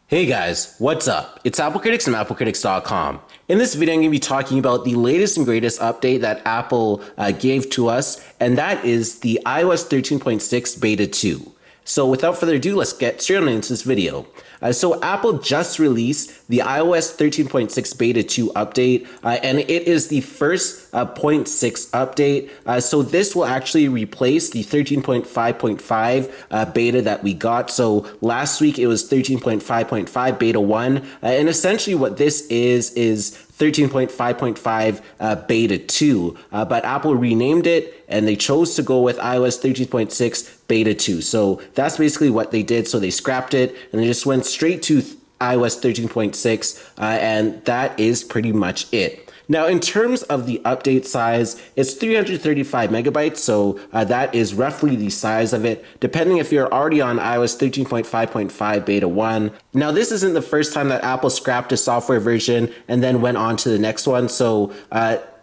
Hey guys, what's up? It's applecritics from applecritics.com. In this video, I'm going to be talking about the latest and greatest update that Apple gave to us, and that is the iOS 13.6 Beta 2. So without further ado, let's get straight on into this video. So Apple just released the iOS 13.6 Beta 2 update, and it is the first 0.6 update. So this will actually replace the 13.5.5 beta that we got. So last week it was 13.5.5 Beta 1, and essentially what this is 13.5.5 Beta 2, but Apple renamed it and they chose to go with iOS 13.6 Beta 2. So that's basically what they did. So they scrapped it and they just went straight to iOS 13.6, and that is pretty much it. Now, in terms of the update size, it's 335 megabytes, so that is roughly the size of it, depending if you're already on iOS 13.5.5 Beta 1. Now, this isn't the first time that Apple scrapped a software version and then went on to the next one, so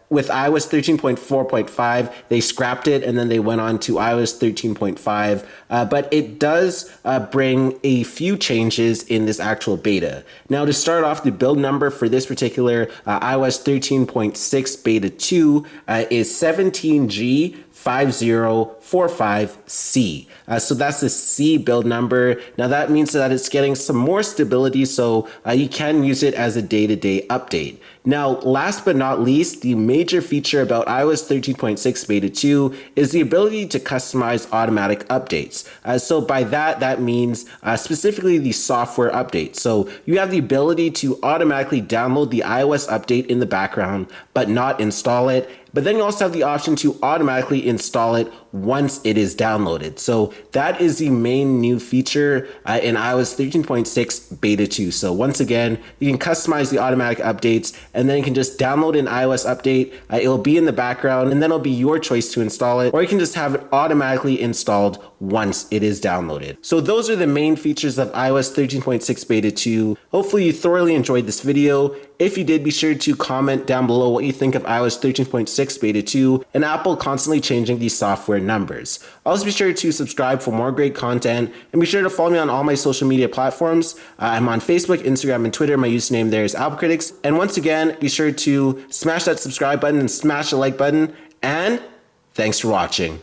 with iOS 13.4.5, they scrapped it and then they went on to iOS 13.5. But it does bring a few changes in this actual beta. Now, to start off, the build number for this particular iOS 13.6 Beta 2 is 17G5045C. So that's the C build number. Now that means that it's getting some more stability, so you can use it as a day-to-day update. Now, last but not least, the major feature about iOS 13.6 Beta 2 is the ability to customize automatic updates. So by that means specifically the software updates. So you have the ability to automatically download the iOS update in the background, but not install it. But then you also have the option to automatically install it once it is downloaded. So that is the main new feature in iOS 13.6 Beta 2. So once again, you can customize the automatic updates and then you can just download an iOS update. It'll be in the background and then it'll be your choice to install it, or you can just have it automatically installed once it is downloaded. So those are the main features of iOS 13.6 Beta 2. Hopefully you thoroughly enjoyed this video. If you did, be sure to comment down below what you think of iOS 13.6 Beta 2 and Apple constantly changing these software numbers. Also be sure to subscribe for more great content and be sure to follow me on all my social media platforms. I'm on Facebook, Instagram, and Twitter. My username there is applecritics. And once again, be sure to smash that subscribe button and smash the like button. And thanks for watching.